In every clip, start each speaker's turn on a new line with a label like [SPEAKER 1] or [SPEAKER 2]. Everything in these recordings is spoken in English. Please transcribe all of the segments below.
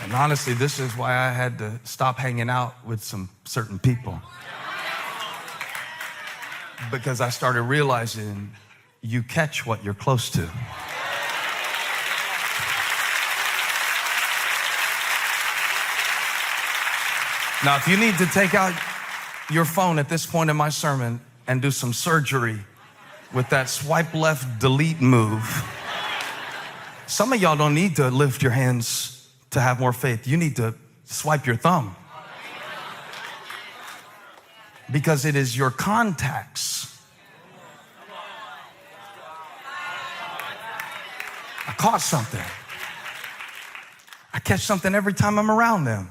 [SPEAKER 1] And honestly, this is why I had to stop hanging out with some certain people. Because I started realizing you catch what you're close to. Now, if you need to take out your phone at this point in my sermon and do some surgery with that swipe left delete move, some of y'all don't need to lift your hands to have more faith. You need to swipe your thumb. Because it is your contacts. I caught something. I catch something every time I'm around them.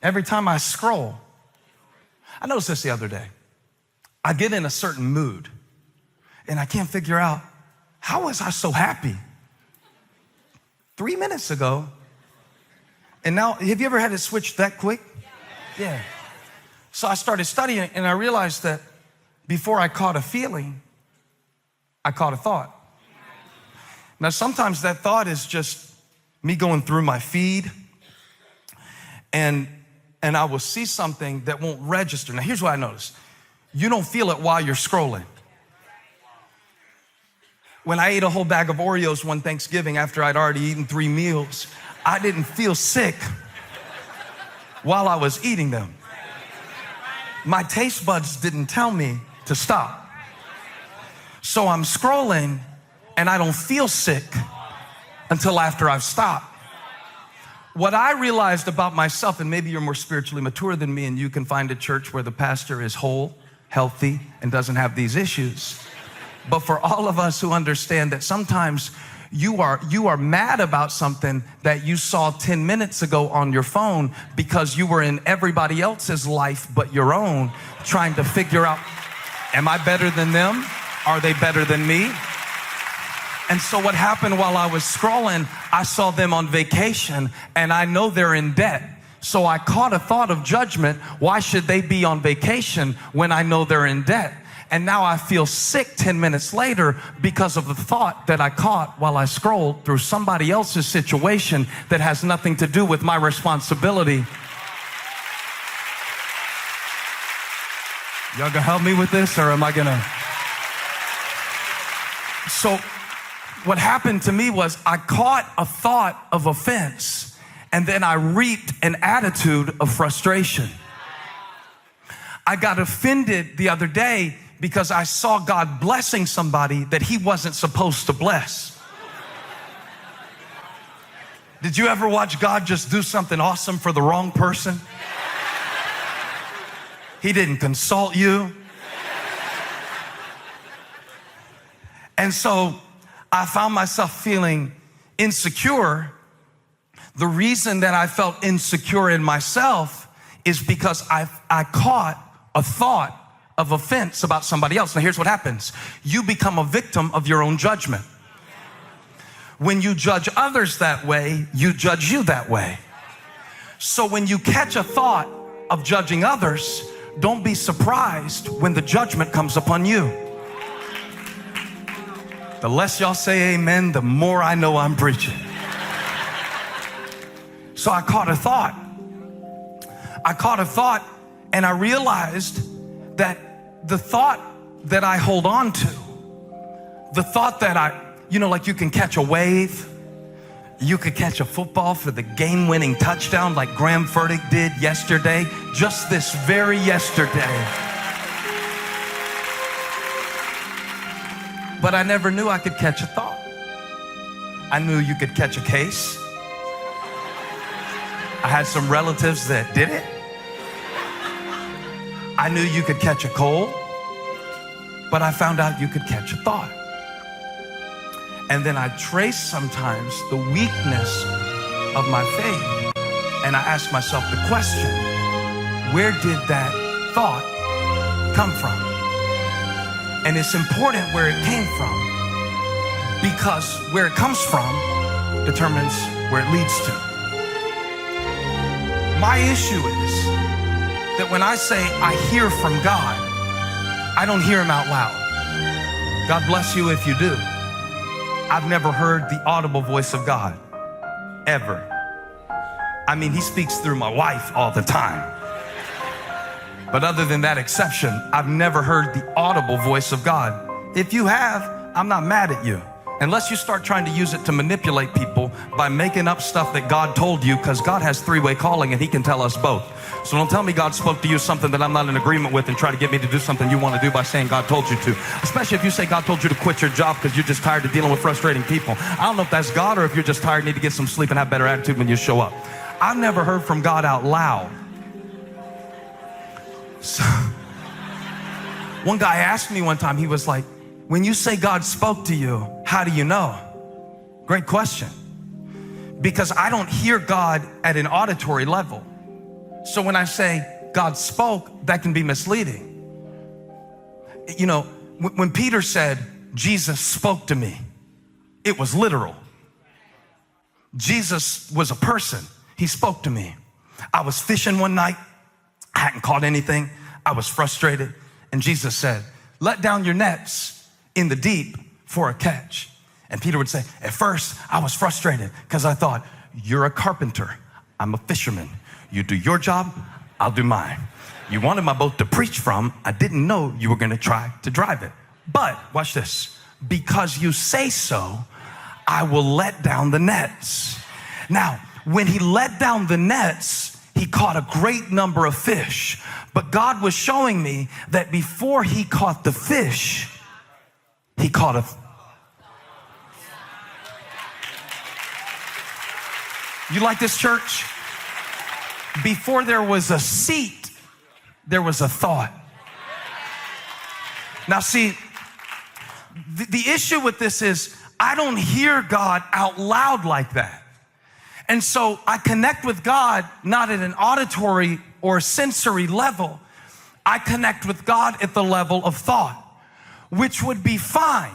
[SPEAKER 1] Every time I scroll. I noticed this the other day. I get in a certain mood and I can't figure out, how was I so happy 3 minutes ago? And now, have you ever had it switch that quick? Yeah. So I started studying and I realized that before I caught a feeling, I caught a thought. Now, sometimes that thought is just me going through my feed and I will see something that won't register. Now, here's what I noticed. You don't feel it while you're scrolling. When I ate a whole bag of Oreos one Thanksgiving after I'd already eaten 3 meals, I didn't feel sick while I was eating them. My taste buds didn't tell me to stop. So I'm scrolling and I don't feel sick until after I've stopped. What I realized about myself, and maybe you're more spiritually mature than me and you can find a church where the pastor is whole, healthy, and doesn't have these issues. But for all of us who understand that sometimes you are mad about something that you saw 10 minutes ago on your phone because you were in everybody else's life but your own, trying to figure out, am I better than them? Are they better than me? And so what happened while I was scrolling, I saw them on vacation and I know they're in debt. So I caught a thought of judgment. Why should they be on vacation when I know they're in debt? And now I feel sick 10 minutes later because of the thought that I caught while I scrolled through somebody else's situation that has nothing to do with my responsibility. Y'all gonna help me with this, or am I gonna? So what happened to me was I caught a thought of offense and then I reaped an attitude of frustration. I got offended the other day because I saw God blessing somebody that he wasn't supposed to bless. Did you ever watch God just do something awesome for the wrong person? He didn't consult you. And so I found myself feeling insecure. The reason that I felt insecure in myself is because I caught a thought of offense about somebody else. Now here's what happens. You become a victim of your own judgment. When you judge others that way, you judge you that way. So when you catch a thought of judging others, don't be surprised when the judgment comes upon you. The less y'all say amen, the more I know I'm preaching. So I caught a thought. And I realized that the thought that I hold on to, the thought that like you can catch a wave, you could catch a football for the game-winning touchdown like Graham Furtick did yesterday, just this very yesterday. But I never knew I could catch a thought. I knew you could catch a case. I had some relatives that did it. I knew you could catch a cold, but I found out you could catch a thought. And then I trace sometimes the weakness of my faith, and I ask myself the question, where did that thought come from? And it's important where it came from, because where it comes from determines where it leads to. My issue is that when I say I hear from God, I don't hear him out loud. God bless you if you do. I've never heard the audible voice of God. ever. I mean, he speaks through my wife all the time. But other than that exception, I've never heard the audible voice of God. If you have, I'm not mad at you. Unless you start trying to use it to manipulate people by making up stuff that God told you, because God has three-way calling and he can tell us both. So don't tell me God spoke to you something that I'm not in agreement with and try to get me to do something you want to do by saying God told you to. Especially if you say God told you to quit your job because you're just tired of dealing with frustrating people. I don't know if that's God or if you're just tired, need to get some sleep and have better attitude when you show up. I've never heard from God out loud. So, one guy asked me one time, he was like, when you say God spoke to you, how do you know? Great question. Because I don't hear God at an auditory level. So when I say God spoke, that can be misleading. You know, when Peter said, Jesus spoke to me, it was literal. Jesus was a person. He spoke to me. I was fishing one night. I hadn't caught anything. I was frustrated. And Jesus said, let down your nets in the deep for a catch. And Peter would say, at first I was frustrated because I thought, you're a carpenter, I'm a fisherman. You do your job, I'll do mine. You wanted my boat to preach from, I didn't know you were gonna try to drive it. But watch this, because you say so, I will let down the nets. Now, when he let down the nets, he caught a great number of fish. But God was showing me that before he caught the fish, he caught a... You like this, church? Before there was a seat, there was a thought. Now see, the issue with this is I don't hear God out loud like that. And so I connect with God not at an auditory or sensory level. I connect with God at the level of thought, which would be fine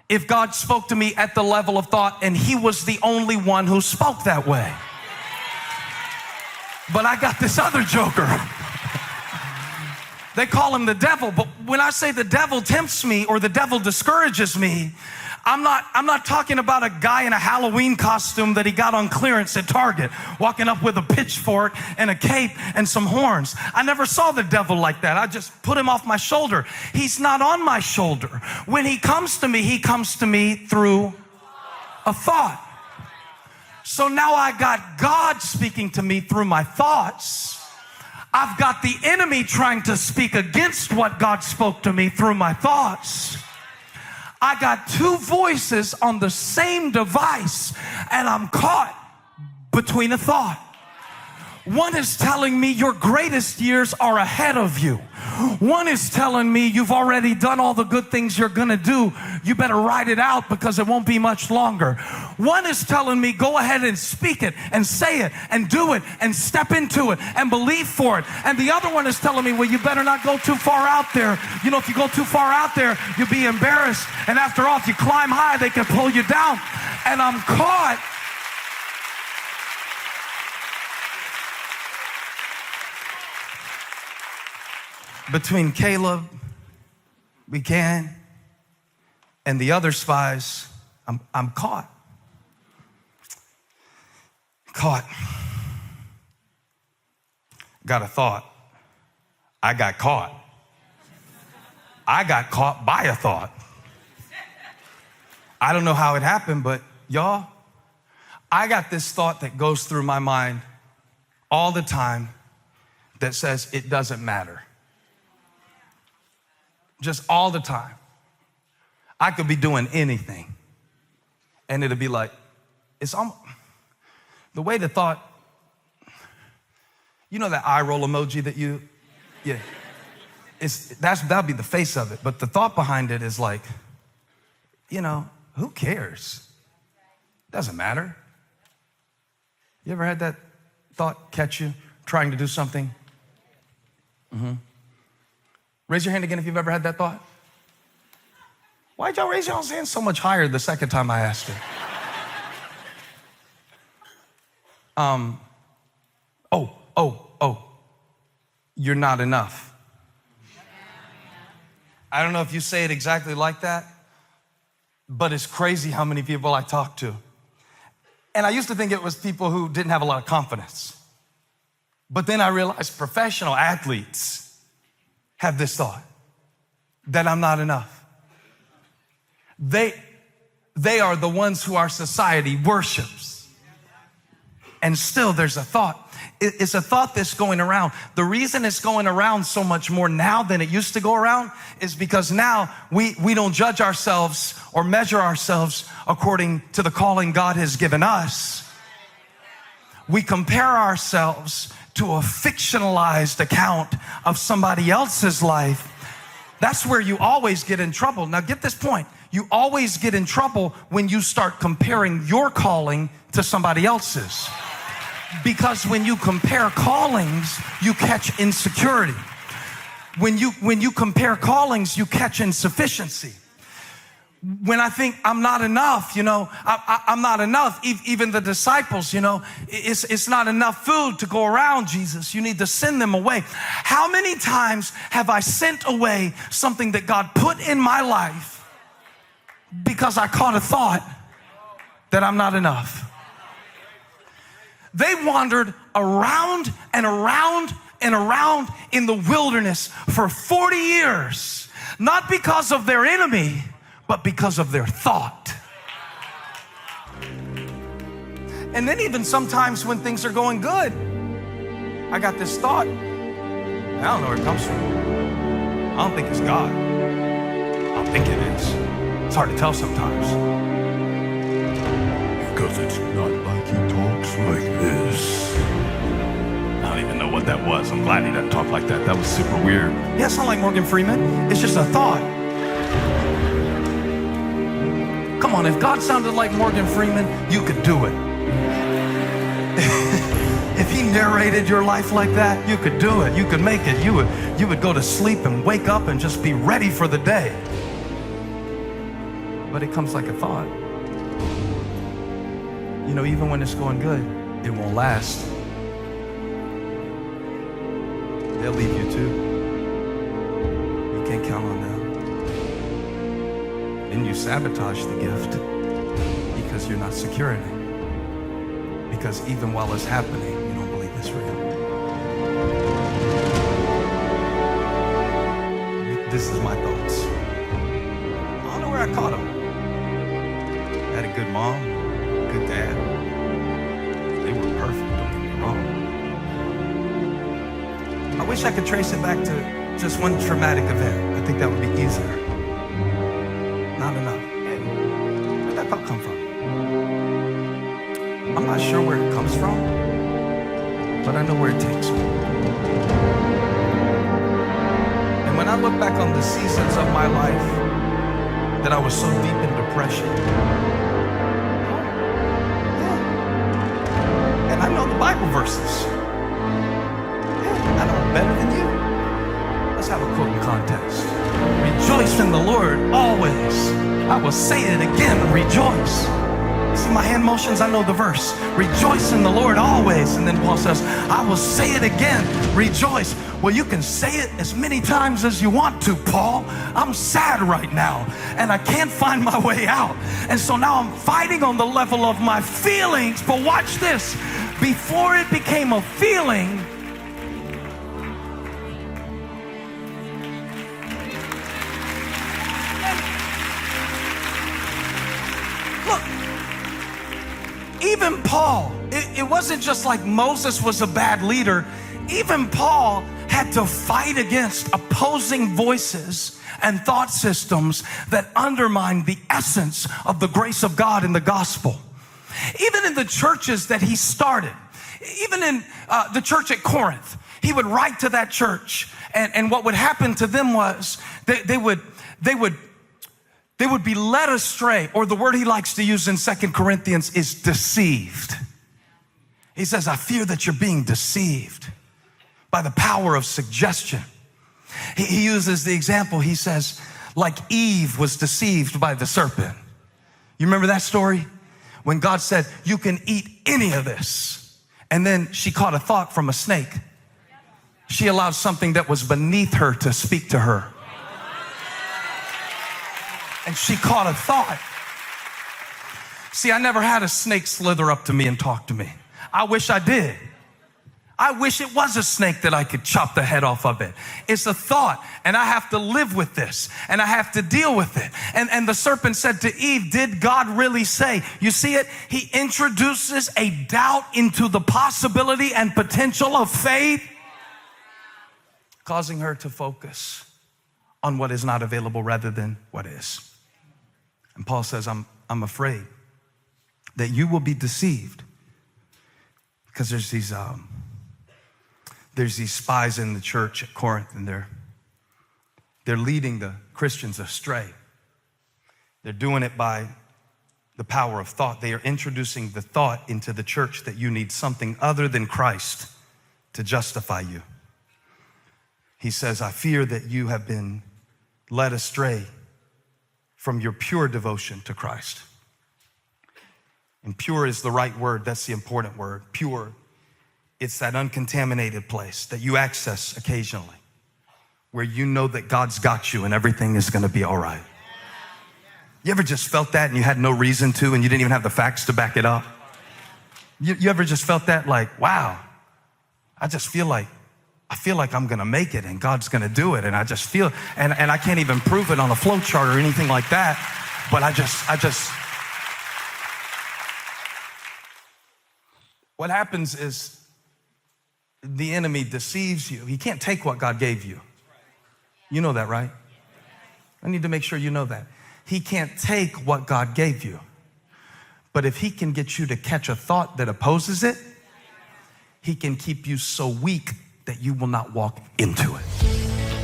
[SPEAKER 1] if God spoke to me at the level of thought and he was the only one who spoke that way. But I got this other joker. They call him the devil, but when I say the devil tempts me or the devil discourages me, I'm not talking about a guy in a Halloween costume that he got on clearance at Target, walking up with a pitchfork and a cape and some horns. I never saw the devil like that. I just put him off my shoulder. He's not on my shoulder. When he comes to me through a thought. So now I got God speaking to me through my thoughts. I've got the enemy trying to speak against what God spoke to me through my thoughts. I got two voices on the same device, and I'm caught between a thought. One is telling me your greatest years are ahead of you. One is telling me you've already done all the good things you're gonna do. You better ride it out because it won't be much longer. One is telling me go ahead and speak it and say it and do it and step into it and believe for it. And the other one is telling me, well, you better not go too far out there. You know, if you go too far out there, you'll be embarrassed. And after all, if you climb high, they can pull you down. And I'm caught between Caleb, Buchanan, and the other spies. I'm caught. Got a thought. I got caught. I got caught by a thought. I don't know how it happened, but y'all, I got this thought that goes through my mind all the time that says it doesn't matter. Just all the time. I could be doing anything and it'll be like, it's almost, the way the thought, you know that eye roll emoji that yeah. That'll be the face of it. But the thought behind it is like, you know, who cares? Doesn't matter. You ever had that thought catch you trying to do something? Raise your hand again if you've ever had that thought. Why'd y'all raise y'all's hands so much higher the second time I asked it? You're not enough. I don't know if you say it exactly like that, but it's crazy how many people I talk to. And I used to think it was people who didn't have a lot of confidence. But then I realized professional athletes have this thought, that I'm not enough. They are the ones who our society worships. And still there's a thought. It's a thought that's going around. The reason it's going around so much more now than it used to go around is because now we don't judge ourselves or measure ourselves according to the calling God has given us. We compare ourselves to a fictionalized account of somebody else's life. That's where you always get in trouble. Now get this point. You always get in trouble when you start comparing your calling to somebody else's. Because when you compare callings, you catch insecurity. When you compare callings, you catch insufficiency. When I think I'm not enough, I'm not enough. Even the disciples, it's not enough food to go around, Jesus. You need to send them away. How many times have I sent away something that God put in my life because I caught a thought that I'm not enough? They wandered around and around and around in the wilderness for 40 years, not because of their enemy, but because of their thought. And then even sometimes when things are going good, I got this thought. I don't know where it comes from. I don't think it's God. I don't think it is. It's hard to tell sometimes.
[SPEAKER 2] Because it's not like he talks like this.
[SPEAKER 1] I don't even know what that was. I'm glad he doesn't talk like that. That was super weird. Yeah, it's not like Morgan Freeman. It's just a thought. Come on, if God sounded like Morgan Freeman, you could do it. If he narrated your life like that, you could do it. You could make it. You would go to sleep and wake up and just be ready for the day. But it comes like a thought. Even when it's going good, it won't last. They'll leave you too. You can't count on them. Then you sabotage the gift because you're not secure in it. Because even while it's happening, you don't believe it's real. This is my thoughts. I don't know where I caught them. I had a good mom, good dad. They were perfect, don't get me wrong. I wish I could trace it back to just one traumatic event. I think that would be easier. Not enough. Hey, where'd that thought come from? I'm not sure where it comes from, but I know where it takes me. And when I look back on the seasons of my life that I was so deep in depression, and I know the Bible verses. I know better than you. Let's have a quoting contest. Rejoice in the Lord always. I will say it again, rejoice. See my hand motions? I know the verse. Rejoice in the Lord always. And then Paul says, I will say it again, rejoice. Well, you can say it as many times as you want to, Paul. I'm sad right now, and I can't find my way out. And so now I'm fighting on the level of my feelings. But watch this. Before it became a feeling, even Paul, it wasn't just like Moses was a bad leader. Even Paul had to fight against opposing voices and thought systems that undermined the essence of the grace of God in the gospel. Even in the churches that he started, even in the church at Corinth, he would write to that church, and what would happen to them was they would be led astray, or the word he likes to use in 2 Corinthians is deceived. He says, I fear that you're being deceived by the power of suggestion. He uses the example, he says, like Eve was deceived by the serpent. You remember that story? When God said, you can eat any of this. And then she caught a thought from a snake. She allowed something that was beneath her to speak to her. And she caught a thought. See, I never had a snake slither up to me and talk to me. I wish I did. I wish it was a snake that I could chop the head off of it. It's a thought, and I have to live with this, and I have to deal with it. And the serpent said to Eve, did God really say? You see it? He introduces a doubt into the possibility and potential of faith, causing her to focus on what is not available rather than what is. And Paul says, I'm afraid that you will be deceived, because there's these spies in the church at Corinth, and they're leading the Christians astray. They're doing it by the power of thought. They are introducing the thought into the church that you need something other than Christ to justify you. He says, I fear that you have been led astray from your pure devotion to Christ. And pure is the right word. That's the important word. Pure. It's that uncontaminated place that you access occasionally, where you know that God's got you and everything is going to be all right. You ever just felt that and you had no reason to, and you didn't even have the facts to back it up? You ever just felt that, like, wow, I feel like I'm going to make it and God's going to do it. And I just feel, and I can't even prove it on a flow chart or anything like that. But I just, what happens is the enemy deceives you. He can't take what God gave you. You know that, right? I need to make sure you know that. He can't take what God gave you. But if he can get you to catch a thought that opposes it, he can keep you so weak that you will not walk into it.